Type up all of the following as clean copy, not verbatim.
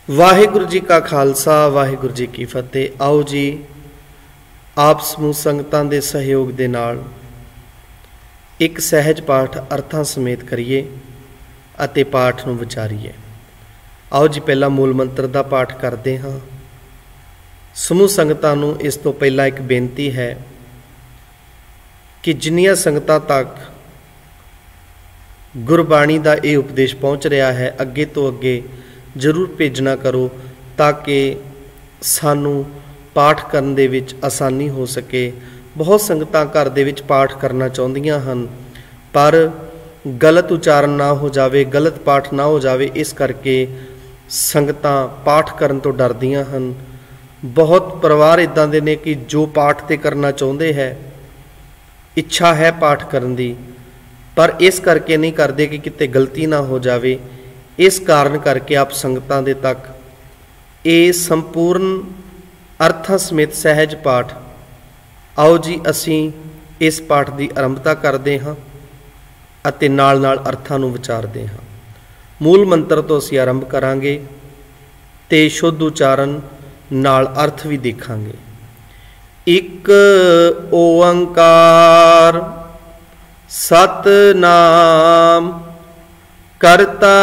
वाहिगुरु जी का खालसा वाहिगुरु जी की फतेह। आओ जी आप समूह संगतां दे सहयोग दे नाल एक सहज पाठ अर्थां समेत करिए अते पाठ नूं विचारीए। आओ जी पहला मूल मंत्र दा पाठ करते हाँ। समूह संगतां नूं इस तो पहला एक बेनती है कि जिन्नियां संगतां तक गुरबाणी दा ये उपदेश पहुँच रहा है अगे तो अगे जरूर भेजना करो ताकि सानू पाठ करन दे विच आसानी हो सके। बहुत संगतां घर दे विच पाठ करना चाहुंदियां हन पर गलत उचारण ना हो जावे, गलत पाठ ना हो जावे, इस करके संगतां पाठ करन तो डरदियां हन। बहुत परिवार इदां दे ने कि जो पाठ ते करना चाहुंदे है, इच्छा है पाठ करन दी, पर इस करके नहीं करते कि किते गलती ना हो जावे। इस कारण करके आप संगतां दे तक ये संपूर्ण अर्थां समेत सहज पाठ, आओ जी असीं इस पाठ की आरंभता करते हाँ अते नाल नाल अर्थां नूं विचारते हाँ। मूल मंत्र तो असीं आरंभ करांगे ते शुद्ध उचारण नाल अर्थ भी देखांगे। एक ओंकार सतनाम करता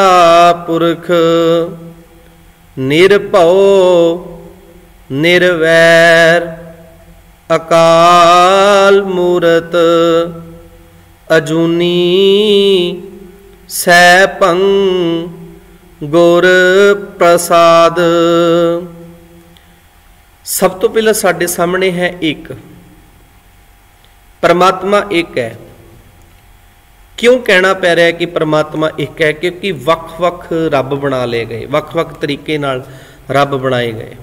पुरख निरभौ निर्वैर अकाल मूरत अजूनी सैभं गुर प्रसाद। सब तो पहला साडे सामने है एक परमात्मा एक है। क्यों कहना पै रहा है कि परमात्मा एक है? क्योंकि वख वख रब बना ले गए, वख वख तरीके नाल रब बनाए गए।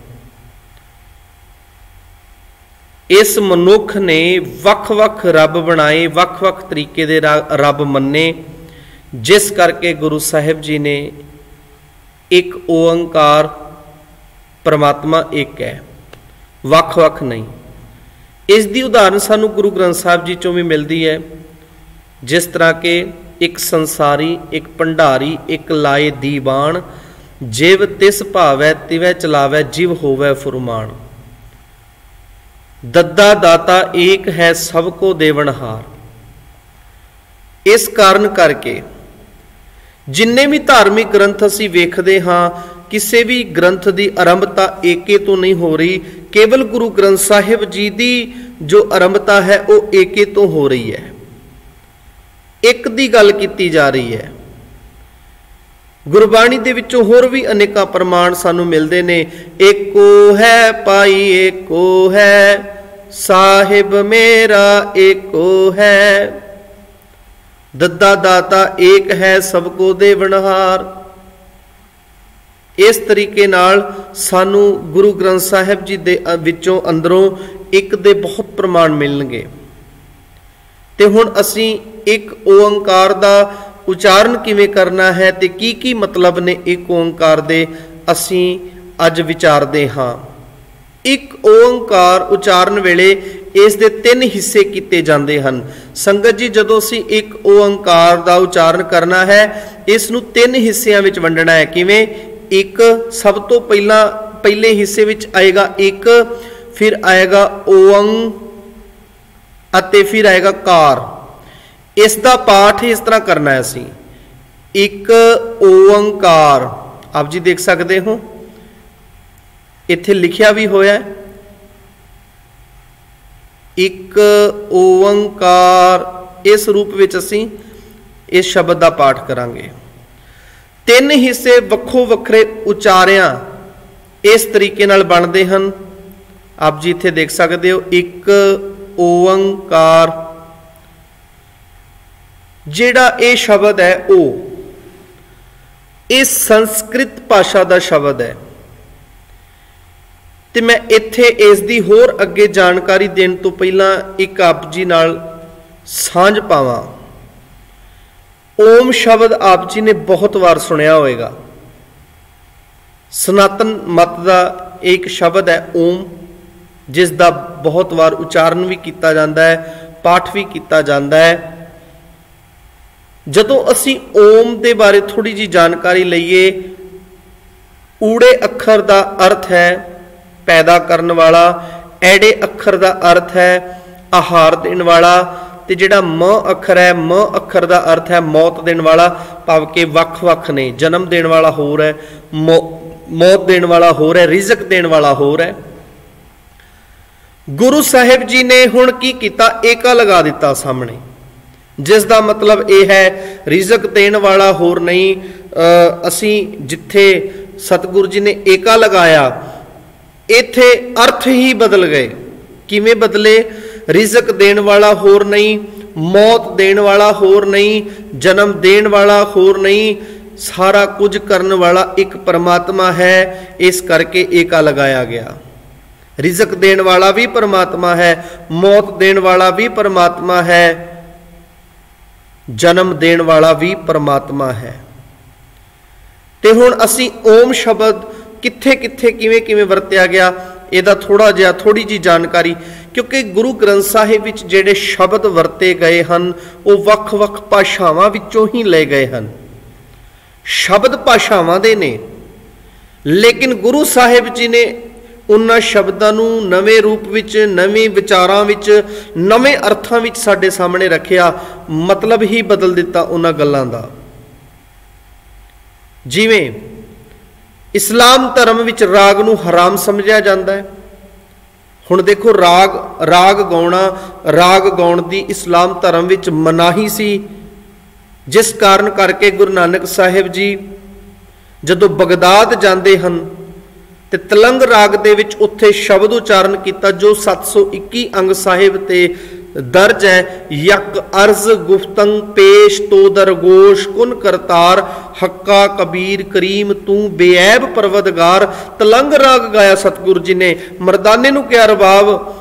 इस मनुख ने वख वख रब बनाए, वख वख तरीके दे रब मन्ने, जिस करके गुरु साहिब जी ने एक ओंकार परमात्मा एक है, वख वख नहीं। इस दी उदाहरण सानू गुरु ग्रंथ साहिब जी चों भी मिलती है। जिस तरह के एक संसारी, एक भंडारी, एक लाए दीवान, जिव तिस भावै तिवै चलावै, जिव होवै फुरमान। दद्दा दाता एक है सबको देवनहार। इस कारण करके जिन्ने भी धार्मिक ग्रंथ असीं वेखदे हाँ, किसी भी ग्रंथ की आरंभता एके तो नहीं हो रही। केवल गुरु ग्रंथ साहिब जी की जो आरंभता है वो एके तो हो रही है, एक दी गल कीती जा रही है। गुरबाणी दे विचों होर भी अनेका प्रमाण सानू मिलते ने। एको है पाई एको है, साहिब मेरा एको है, दद्दा दाता एक है सबको देवनहार। इस तरीके नाल सानू गुरु ग्रंथ साहिब जी दे विचों अंदरों एक दे बहुत प्रमाण मिलणगे। ते हुण असीं एक ओंकार दा उचारण किवें करना है ते की मतलब ने एक ओंकार दे, असीं अज विचारदे हाँ। एक ओंकार उचारण वेले इस दे तीन हिस्से किए जाते हैं। संगत जी जदों असीं एक ओंकार दा उचारण करना है, इस नूं तीन हिस्सियां विच वंडना है। किवें? एक सब तो पहले हिस्से विच आएगा एक, फिर आएगा ओं अते फिर आएगा कार। इसका पाठ इस तरह करना है असीं। एक ओंकार आप जी देख सकते हो, इत्थे लिखिया भी होया है। एक ओंकार इस रूप विच असीं इस शब्द का पाठ करांगे। तीन हिस्से वक्खो वखरे उचारियां इस तरीके नाल बनदे हन। आप जी इत्थे देख सकते हो। एक ओंकार जिहड़ा ये शब्द है वो इस संस्कृत भाषा का शब्द है। तो मैं इत्थे इसकी होर अगे जानकारी देने तो पहला एक आप जी नाल सांझ पावां। ओम शब्द आप जी ने बहुत बार सुनिया होगा। सनातन मत का एक शब्द है ओम, जिसका बहुत बार उचारण भी किया जाता है, पाठ भी किया जाता है। जदों असी ओम के बारे थोड़ी जी जानकारी लईए ਊੜੇ ਅੱਖਰ ਦਾ ਅਰਥ ਹੈ ਪੈਦਾ ਕਰਨ ਵਾਲਾ, ਐੜੇ ਅੱਖਰ ਦਾ ਅਰਥ ਹੈ ਆਹਾਰ ਦੇਣ ਵਾਲਾ, ਤੇ ਜਿਹੜਾ ਮ ਅੱਖਰ ਹੈ, ਮ ਅੱਖਰ ਦਾ ਅਰਥ ਹੈ ਮੌਤ ਦੇਣ ਵਾਲਾ, ਭਾਵ ਕਿ ਵੱਖ-ਵੱਖ ਨੇ। ਜਨਮ ਦੇਣ ਵਾਲਾ ਹੋਰ ਹੈ, ਮੌਤ ਦੇਣ ਵਾਲਾ ਹੋਰ ਹੈ, ਰਿਜ਼ਕ ਦੇਣ ਵਾਲਾ ਹੋਰ ਹੈ। ਗੁਰੂ ਸਾਹਿਬ ਜੀ ਨੇ ਹੁਣ ਕੀ ਕੀਤਾ, ਏਕਾ ਲਗਾ ਦਿੱਤਾ ਸਾਹਮਣੇ, ਜਿਸ ਦਾ ਮਤਲਬ ਇਹ ਹੈ ਰਿਜ਼ਕ ਦੇਣ ਵਾਲਾ ਹੋਰ ਨਹੀਂ। ਅਸੀਂ ਜਿੱਥੇ ਸਤਿਗੁਰੂ ਜੀ ਨੇ ਏਕਾ ਲਗਾਇਆ, ਇੱਥੇ ਅਰਥ ਹੀ ਬਦਲ ਗਏ। ਕਿਵੇਂ ਬਦਲੇ? ਰਿਜ਼ਕ ਦੇਣ ਵਾਲਾ ਹੋਰ ਨਹੀਂ, ਮੌਤ ਦੇਣ ਵਾਲਾ ਹੋਰ ਨਹੀਂ, ਜਨਮ ਦੇਣ ਵਾਲਾ ਹੋਰ ਨਹੀਂ, ਸਾਰਾ ਕੁਝ ਕਰਨ ਵਾਲਾ ਇੱਕ ਪਰਮਾਤਮਾ ਹੈ। ਇਸ ਕਰਕੇ ਏਕਾ ਲਗਾਇਆ ਗਿਆ। ਰਿਜ਼ਕ ਦੇਣ ਵਾਲਾ ਵੀ ਪਰਮਾਤਮਾ ਹੈ, ਮੌਤ ਦੇਣ ਵਾਲਾ ਵੀ ਪਰਮਾਤਮਾ ਹੈ, ਜਨਮ ਦੇਣ ਵਾਲਾ ਵੀ ਪਰਮਾਤਮਾ ਹੈ। ਤੇ ਹੁਣ ਅਸੀਂ ਓਮ ਸ਼ਬਦ ਕਿੱਥੇ ਕਿੱਥੇ ਕਿਵੇਂ ਕਿਵੇਂ ਵਰਤਿਆ ਗਿਆ, ਇਹਦਾ ਥੋੜੀ ਜਿਹੀ ਜਾਣਕਾਰੀ, ਕਿਉਂਕਿ ਗੁਰੂ ਗ੍ਰੰਥ ਸਾਹਿਬ ਵਿੱਚ ਜਿਹੜੇ ਸ਼ਬਦ ਵਰਤੇ ਗਏ ਹਨ ਉਹ ਵੱਖ-ਵੱਖ ਭਾਸ਼ਾਵਾਂ ਵਿੱਚੋਂ ਹੀ ਲਏ ਗਏ ਹਨ। ਸ਼ਬਦ ਭਾਸ਼ਾਵਾਂ ਦੇ ਨੇ, ਲੇਕਿਨ ਗੁਰੂ ਸਾਹਿਬ ਜੀ ਨੇ ਉਹਨਾਂ ਸ਼ਬਦਾਂ ਨੂੰ ਨਵੇਂ ਰੂਪ ਵਿੱਚ, ਨਵੇਂ ਵਿਚਾਰਾਂ ਵਿੱਚ, ਨਵੇਂ ਅਰਥਾਂ ਵਿੱਚ ਸਾਡੇ ਸਾਹਮਣੇ ਰੱਖਿਆ, ਮਤਲਬ ਹੀ ਬਦਲ ਦਿੱਤਾ ਉਹਨਾਂ ਗੱਲਾਂ ਦਾ। ਜਿਵੇਂ ਇਸਲਾਮ ਧਰਮ ਵਿੱਚ ਰਾਗ ਨੂੰ ਹਰਾਮ ਸਮਝਿਆ ਜਾਂਦਾ ਹੈ। ਹੁਣ ਦੇਖੋ, ਰਾਗ ਗਾਉਣ ਦੀ ਇਸਲਾਮ ਧਰਮ ਵਿੱਚ ਮਨਾਹੀ ਸੀ, ਜਿਸ ਕਾਰਨ ਕਰਕੇ ਗੁਰੂ ਨਾਨਕ ਸਾਹਿਬ ਜੀ ਜਦੋਂ ਬਗਦਾਦ ਜਾਂਦੇ ਹਨ ਤੇ ਤਲੰਗ ਰਾਗ ਦੇ ਵਿੱਚ ਉੱਥੇ ਸ਼ਬਦ ਉਚਾਰਨ ਕੀਤਾ ਜੋ 721 ਅੰਗ ਸਾਹਿਬ ਤੇ ਦਰਜ ਹੈ। ਯਕ ਅਰਜ਼ ਗੁਫਤੰਗ ਪੇਸ਼ ਤੋ ਦਰਗੋਸ਼ ਕੁਨ ਕਰਤਾਰ ਹੱਕਾ ਕਬੀਰ ਕਰੀਮ ਤੂੰ ਬੇਐਬ ਪਰਵਦਗਾਰ। ਤਲੰਗ ਰਾਗ ਗਾਇਆ ਸਤਿਗੁਰੂ ਜੀ ਨੇ। ਮਰਦਾਨੇ ਨੂੰ ਕਿਹਾ ਰਬਾਬ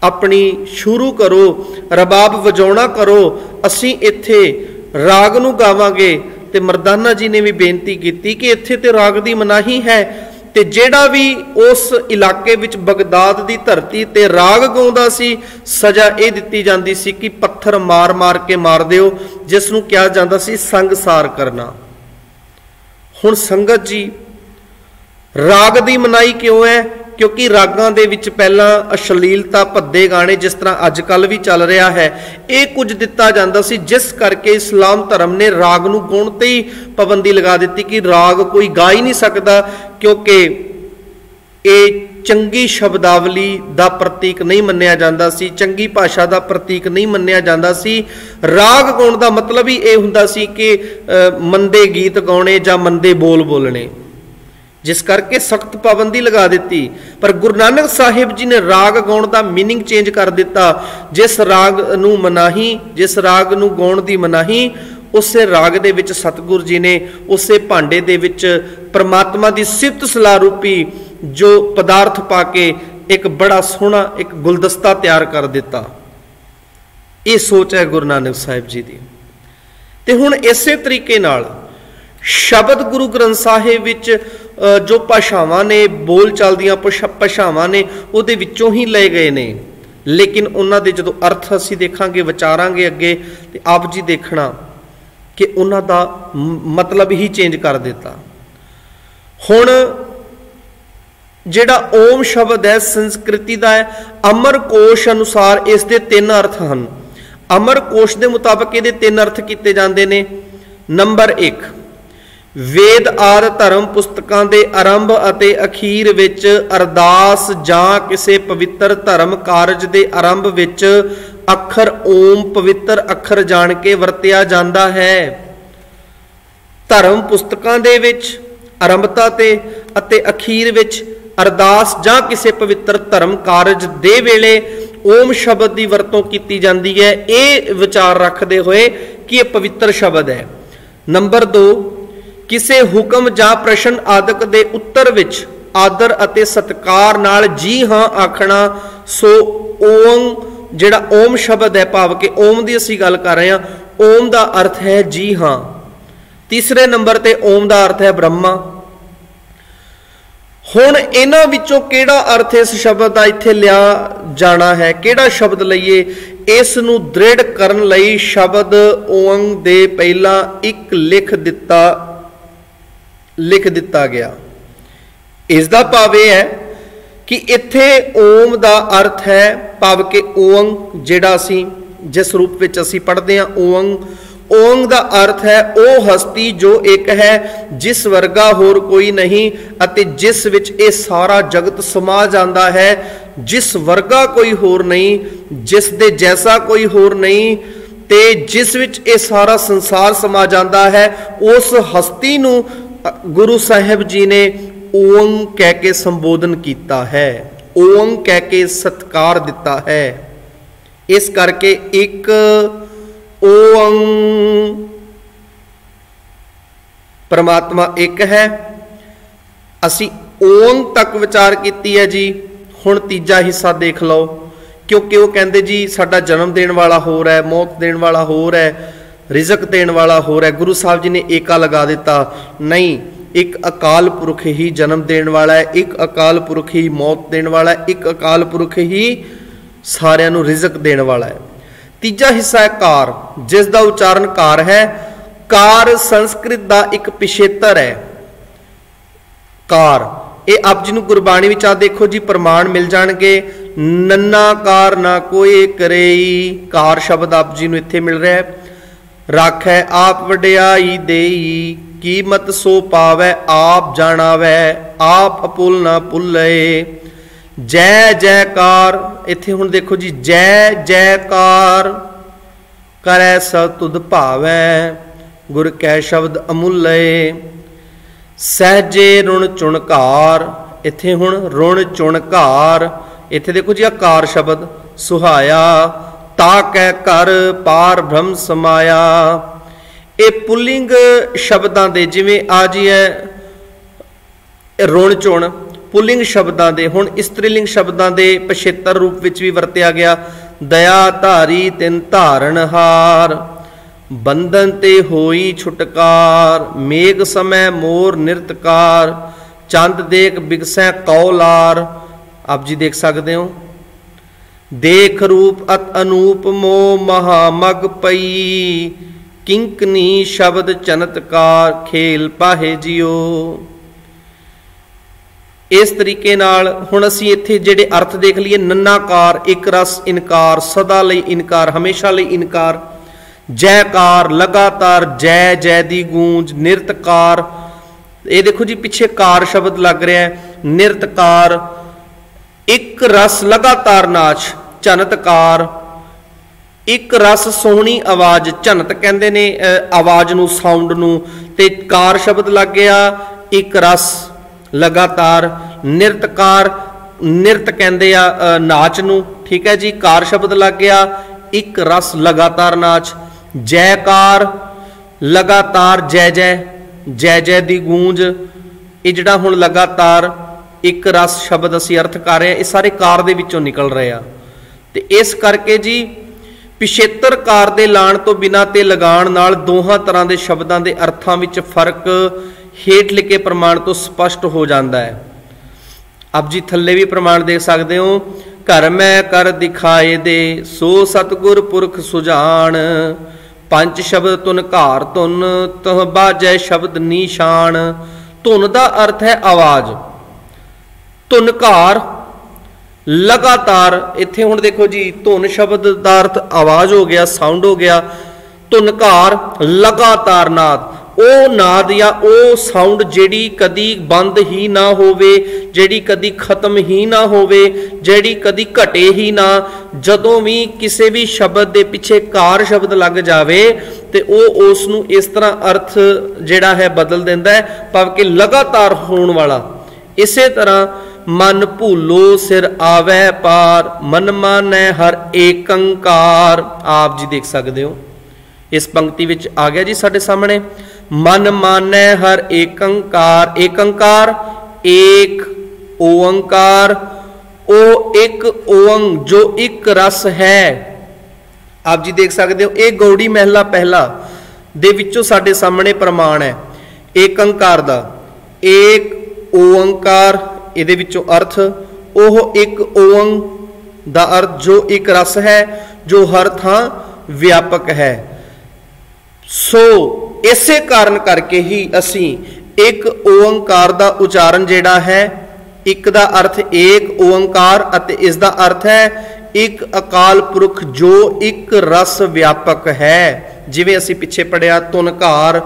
ਆਪਣੀ ਸ਼ੁਰੂ ਕਰੋ, ਰਬਾਬ ਵਜਾਉਣਾ ਕਰੋ, ਅਸੀਂ ਇੱਥੇ ਰਾਗ ਨੂੰ ਗਾਵਾਂਗੇ। ਤੇ ਮਰਦਾਨਾ ਜੀ ਨੇ ਵੀ ਬੇਨਤੀ ਕੀਤੀ ਕਿ ਇੱਥੇ ਤੇ ਰਾਗ ਦੀ ਮਨਾਹੀ ਹੈ, ਤੇ ਜਿਹੜਾ ਵੀ ਉਸ ਇਲਾਕੇ ਵਿੱਚ ਬਗਦਾਦ ਦੀ ਧਰਤੀ ਤੇ ਰਾਗ ਗਾਉਂਦਾ ਸੀ, ਸਜ਼ਾ ਇਹ ਦਿੱਤੀ ਜਾਂਦੀ ਸੀ ਕਿ ਪੱਥਰ ਮਾਰ ਮਾਰ ਕੇ ਮਾਰ ਦਿਓ, ਜਿਸ ਨੂੰ ਕਿਹਾ ਜਾਂਦਾ ਸੀ ਸੰਗਸਾਰ ਕਰਨਾ। ਹੁਣ ਸੰਗਤ ਜੀ, ਰਾਗ ਦੀ ਮਨਾਹੀ ਕਿਉਂ ਹੈ? ਕਿਉਂਕਿ ਰਾਗਾਂ ਦੇ ਵਿੱਚ ਪਹਿਲਾਂ ਅਸ਼ਲੀਲਤਾ, ਭੱਦੇ ਗਾਣੇ, ਜਿਸ ਤਰ੍ਹਾਂ ਅੱਜ ਕੱਲ੍ਹ ਵੀ ਚੱਲ ਰਿਹਾ ਹੈ, ਇਹ ਕੁਝ ਦਿੱਤਾ ਜਾਂਦਾ ਸੀ, ਜਿਸ ਕਰਕੇ ਇਸਲਾਮ ਧਰਮ ਨੇ ਰਾਗ ਨੂੰ ਗਾਉਣ ਤੇ ਹੀ ਪਾਬੰਦੀ ਲਗਾ ਦਿੱਤੀ ਕਿ ਰਾਗ ਕੋਈ ਗਾ ਹੀ ਨਹੀਂ ਸਕਦਾ, ਕਿਉਂਕਿ ਇਹ ਚੰਗੀ ਸ਼ਬਦਾਵਲੀ ਦਾ ਪ੍ਰਤੀਕ ਨਹੀਂ ਮੰਨਿਆ ਜਾਂਦਾ ਸੀ, ਚੰਗੀ ਭਾਸ਼ਾ ਦਾ ਪ੍ਰਤੀਕ ਨਹੀਂ ਮੰਨਿਆ ਜਾਂਦਾ ਸੀ। ਰਾਗ ਗਾਉਣ ਦਾ ਮਤਲਬ ਹੀ ਇਹ ਹੁੰਦਾ ਸੀ ਕਿ ਮੰਦੇ ਗੀਤ ਗਾਉਣੇ ਜਾਂ ਮੰਦੇ ਬੋਲ ਬੋਲਣੇ, ਜਿਸ ਕਰਕੇ ਸਖਤ ਪਾਬੰਦੀ ਲਗਾ ਦਿੱਤੀ। ਪਰ ਗੁਰੂ ਨਾਨਕ ਸਾਹਿਬ ਜੀ ਨੇ ਰਾਗ ਗਾਉਣ ਦਾ ਮੀਨਿੰਗ ਚੇਂਜ ਕਰ ਦਿੱਤਾ। ਜਿਸ ਰਾਗ ਨੂੰ ਮਨਾਹੀ, ਜਿਸ ਰਾਗ ਨੂੰ ਗਾਉਣ ਦੀ ਮਨਾਹੀ, ਉਸੇ ਰਾਗ ਦੇ ਵਿੱਚ ਸਤਿਗੁਰੂ ਜੀ ਨੇ ਉਸੇ ਭਾਂਡੇ ਦੇ ਵਿੱਚ ਪਰਮਾਤਮਾ ਦੀ ਸਿਫਤ ਸਲਾਹ ਰੂਪੀ ਜੋ ਪਦਾਰਥ ਪਾ ਕੇ ਇੱਕ ਬੜਾ ਸੋਹਣਾ ਇੱਕ ਗੁਲਦਸਤਾ ਤਿਆਰ ਕਰ ਦਿੱਤਾ। ਇਹ ਸੋਚ ਹੈ ਗੁਰੂ ਨਾਨਕ ਸਾਹਿਬ ਜੀ ਦੀ। ਤੇ ਹੁਣ ਇਸੇ ਤਰੀਕੇ ਨਾਲ ਸ਼ਬਦ ਗੁਰੂ ਗ੍ਰੰਥ ਸਾਹਿਬ ਵਿੱਚ ਜੋ ਭਾਸ਼ਾਵਾਂ ਨੇ, ਬੋਲ ਚਾਲਦੀਆਂ ਭਾਸ਼ਾਵਾਂ ਨੇ, ਉਹਦੇ ਵਿੱਚੋਂ ਹੀ ਲਏ ਗਏ ਨੇ, ਲੇਕਿਨ ਉਹਨਾਂ ਦੇ ਜਦੋਂ ਅਰਥ ਅਸੀਂ ਦੇਖਾਂਗੇ, ਵਿਚਾਰਾਂਗੇ ਅੱਗੇ, ਤੇ ਆਪ ਜੀ ਦੇਖਣਾ ਕਿ ਉਹਨਾਂ ਦਾ ਮਤਲਬ ਹੀ ਚੇਂਜ ਕਰ ਦਿੱਤਾ। ਹੁਣ ਜਿਹੜਾ ਓਮ ਸ਼ਬਦ ਹੈ ਸੰਸਕ੍ਰਿਤੀ ਦਾ ਹੈ। ਅਮਰ ਕੋਸ਼ ਅਨੁਸਾਰ ਇਸ ਦੇ 3 ਅਰਥ ਹਨ। ਅਮਰ ਕੋਸ਼ ਦੇ ਮੁਤਾਬਕ ਇਹਦੇ 3 ਅਰਥ ਕੀਤੇ ਜਾਂਦੇ ਨੇ। ਨੰਬਰ 1, ਵੇਦ ਆਦਿ ਧਰਮ ਪੁਸਤਕਾਂ ਦੇ ਆਰੰਭ ਅਤੇ ਅਖੀਰ ਵਿੱਚ ਅਰਦਾਸ ਜਾਂ ਕਿਸੇ ਪਵਿੱਤਰ ਧਰਮ ਕਾਰਜ ਦੇ ਆਰੰਭ ਵਿੱਚ ਅੱਖਰ ਓਮ ਪਵਿੱਤਰ ਅੱਖਰ ਜਾਣ ਕੇ ਵਰਤਿਆ ਜਾਂਦਾ ਹੈ। ਧਰਮ ਪੁਸਤਕਾਂ ਦੇ ਵਿੱਚ ਆਰੰਭਤਾ ਤੇ ਅਤੇ ਅਖੀਰ ਵਿੱਚ ਅਰਦਾਸ ਜਾਂ ਕਿਸੇ ਪਵਿੱਤਰ ਧਰਮ ਕਾਰਜ ਦੇ ਵੇਲੇ ਓਮ ਸ਼ਬਦ ਦੀ ਵਰਤੋਂ ਕੀਤੀ ਜਾਂਦੀ ਹੈ, ਇਹ ਵਿਚਾਰ ਰੱਖਦੇ ਹੋਏ ਕਿ ਇਹ ਪਵਿੱਤਰ ਸ਼ਬਦ ਹੈ। ਨੰਬਰ 2, ਕਿਸੇ ਹੁਕਮ ਜਾਂ ਪ੍ਰਸ਼ਨ ਆਦਿਕ ਦੇ ਉੱਤਰ ਵਿੱਚ ਆਦਰ ਅਤੇ ਸਤਿਕਾਰ ਨਾਲ ਜੀ ਹਾਂ ਆਖਣਾ। ਸੋ ਓਮ ਜਿਹੜਾ ਓਮ ਸ਼ਬਦ ਹੈ, ਭਾਵ ਕਿ ਓਮ ਦੀ ਅਸੀਂ ਗੱਲ ਕਰ ਰਹੇ ਹਾਂ, ਓਮ ਦਾ ਅਰਥ ਹੈ ਜੀ ਹਾਂ। ਤੀਸਰੇ ਨੰਬਰ ਤੇ ਓਮ ਦਾ ਅਰਥ ਹੈ ਬ੍ਰਹਮਾ। ਹੁਣ ਇਹਨਾਂ ਵਿੱਚੋਂ ਕਿਹੜਾ ਅਰਥ ਇਸ ਸ਼ਬਦ ਦਾ ਇੱਥੇ ਲਿਆ ਜਾਣਾ ਹੈ, ਕਿਹੜਾ ਸ਼ਬਦ ਲਈਏ, ਇਸ ਨੂੰ ਦ੍ਰਿੜ ਕਰਨ ਲਈ ਸ਼ਬਦ ਓਮ ਦੇ ਪਹਿਲਾਂ ਇੱਕ ਲਿਖ ਦਿੱਤਾ ਗਿਆ। इस दा भाव यह है कि इत्थे ओम दा अर्थ है भाव के ओंग जिहड़ा असीं जिस रूप विच असीं पढ़दे हां ओंग। ओंग दा अर्थ है ओ हस्ती जो एक है, जिस वर्गा होर कोई नहीं अते जिस विच ये सारा जगत समा जांदा है। जिस वर्गा कोई होर नहीं, जिस दे जैसा कोई होर नहीं, ते जिस विच ये सारा संसार समा जांदा है, उस हस्ती नूं गुरु साहिब जी ने ओंग कह के संबोधन किया है, ओंग कह के सत्कार दिता है। इस करके एक ओंग परमात्मा एक है। असी ओंग तक विचार की है जी। हुण तीजा हिस्सा देख लो, क्योंकि वो कहते जी साडा जन्म देने वाला होर है, मौत देने वाला होर है, रिजक देने वाला होर है। गुरु साहब जी ने एका लगा दिता, नहीं, एक अकाल पुरख ही जन्म देने वाला है, एक अकाल पुरख ही मौत देने वाला है, एक अकाल पुरख ही सारियां नूं रिजक देने वाला है। तीजा हिस्सा है कार, जिस दा उच्चारण कार है। कार संस्कृत दा एक पिछेतर है। कार ये आप जी नूं गुरबाणी विच आ देखो जी प्रमाण मिल जाणगे। नन्ना कार ना कोई करेई, कार शब्द आप जी नूं इत्थे मिल रहा है। राखै आप वडियाई देई, कीमत सो पावै आप जाणावै, आप अपुल ना भुल्ले। जय जयकार, इत्थे हुण देखो जी जय जयकार करै सब तुध भावै, गुर कै शब्द अमुल्ले। सहजे रुण चुणकार, इत्थे हुण रुण चुणकार, इत्थे देखो जी कार शब्द सुहाया। ताकै कर पार ब्रह्म समाया। ये पुल्लिंग शब्दां दे जिवें आ जी है रुण चुण पुल्लिंग शब्दां दे, हुण स्त्रीलिंग शब्दां दे पछेतर रूप विच भी वरतिया गया। दया धारी तिन धारणहार, बंधन ते होई छुटकार। मेघ समय मोर निरतकार, चंद देख बिगसै कौलार। आप जी देख सकते हो। देख रूप अत अनूप मो महामग पई, किंकनी शब्द चनतकार खेल पाहे जियो। इस तरीके नाल हुण असीं इत्थे जिहड़े अर्थ देख लईए, नन्नाकार एक रस इनकार, सदा लई इनकार, हमेशा लई इनकार। जयकार लगातार जय जय दी गूंज। निरतकार ये देखो जी पिछे कार शब्द लग रहा है। निरतकार एक रस लगातार नाच। झनतकार एक रस सोहनी आवाज, झनत कहते ने आवाज नूं, साउंड नूं, ते कार शब्द लग गया एक रस लगातार। निरतकार निरत कहते आ नाच नूं, ठीक है जी। कार शब्द लग गया एक रस लगातार नाच। जयकार लगातार जय जय, जय जय दी गूंज। ये जिहड़ा हुण लगातार एक रस शब्द असीं अर्थ कर रहे हैं, ये सारे कार दे विचों निकल रहे आ। ते इस करके जी पिछेतर कार दे लाण तो बिना ते लगाण नाल दोहां तरह के शब्दां दे अर्थां विच फर्क हेठ लिखे प्रमाण तो स्पष्ट हो जाता है। अब जी थल्ले भी प्रमाण देख सकते हो। घर मैं कर दिखाए दे, सो सतगुर पुरख सुजान। पंच शब्द तुन घार तुन, तह बाजै शब्द निशान। धुन का अर्थ है आवाज, धुन घार लगातार। इत्थे हुण देखो जी धुन शब्द का अर्थ आवाज हो गया, साउंड हो गया। धुन घार लगातार नाद, ओ नाद या ओ साउंड जिहड़ी कदी बंद ही ना होवे, जिहड़ी कदी खत्म ही ना होवे, जिहड़ी कदी घटे ही ना। जदों भी किसी भी शब्द दे पिछे कार शब्द लग जावे ते ओ उस नूं इस तरह अर्थ जिहड़ा है बदल दिंदा है, भाव कि लगातार होण वाला। इसे तरह मन भूलो सिर आवे पार, मन मानै हर एकंकार। आप जी देख सकते हो इस पंक्ति विच आ गया जी साडे सामने। मन मानै हर एकंकार, एकंकार एक ओंकार, ओ एक ओंग जो एक रस है। आप जी देख सकते हो ये गौड़ी महला पहला दे विचों साडे सामने प्रमाण है एकंकार दा। एक ओंकार इहदे विचों अर्थ ओह एक ओंग दा अर्थ जो एक रस है, जो हर थां व्यापक है। सो इसे कारण करके ही असी एक ओंकार दा उच्चारण जिहड़ा है ਇੱਕ ਦਾ अर्थ एक ओंकार ਅਤੇ ਇਸ ਦਾ अर्थ है एक अकाल पुरख जो एक रस व्यापक है। जिवें असीं पिछे पढ़िया तुनकार,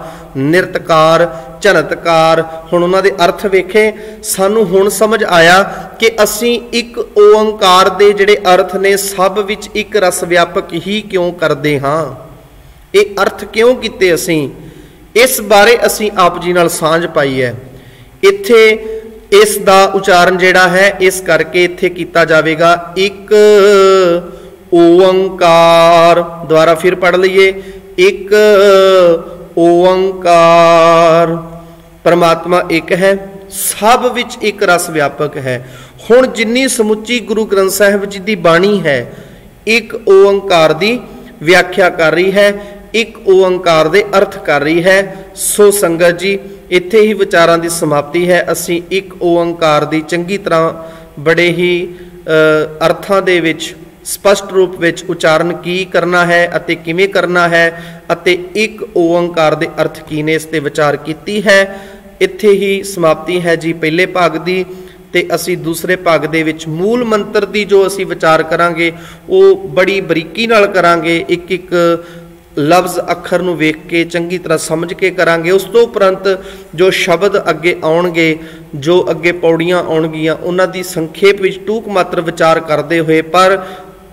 निरतकार, झनतकार, हुण उन्हां दे अर्थ वेखे, सानू हुण समझ आया कि असीं एक ओंकार दे जिहड़े अर्थ ने सब विच एक रस व्यापक ही क्यों करदे हां, ये अर्थ क्यों कीते असीं, इस बारे असीं आप जी नाल सांझ पाई है। इत्थे इस दा उचारण जिहड़ा है इस करके इत्थे कीता जावेगा एक ओंकार। दोबारा फिर पढ़ लईए, एक ओंकार। परमात्मा एक है, सब विच एक रस व्यापक है। हुण जिन्नी समुची गुरु ग्रंथ साहिब जी दी बाणी है एक ओंकार दी व्याख्या कर रही है, एक ओंकार दे अर्थ कर रही है। सो संगत जी इत्थे ही विचारां दी समाप्ति है। असीं एक ओंकार दी चंगी तरह बड़े ही अर्थां दे विच स्पष्ट रूप विच उचारण की करना है अते किवें करना है अते एक ओंकार दे अर्थ की ने इस ते विचार कीती है। इत्थे ही समाप्ति है जी पहले भाग दी। ते असी दूसरे भाग दे विच मूल मंत्र दी जो असी विचार करांगे वो बड़ी बरीकी नाल करांगे, एक एक लफ्ज़ अखर नूं वेख के चंगी तरह समझ के करांगे। उस तो उपरंत जो शब्द अगे आउणगे, जो अगे पौड़ियां आउणगियां, उन्हां दी संखेप विच टूक मात्र विचार करते हुए पर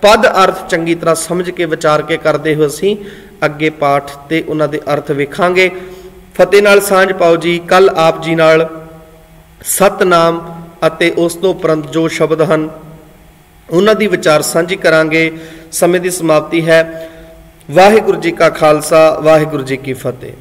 पद अर्थ चंगी तरह समझ के विचार के करते हुए असीं अगे पाठ ते उन्हां दे अर्थ वेखांगे। फतेह नाल सांझ पाओ जी। कल आप जी नाल सतनाम अते उस तो उपरंत जो शब्द हन उन्हां दी विचार सांझी करांगे। समय की समाप्ति है। वाहिगुरू जी का खालसा, वाहिगुरू जी की फतेह।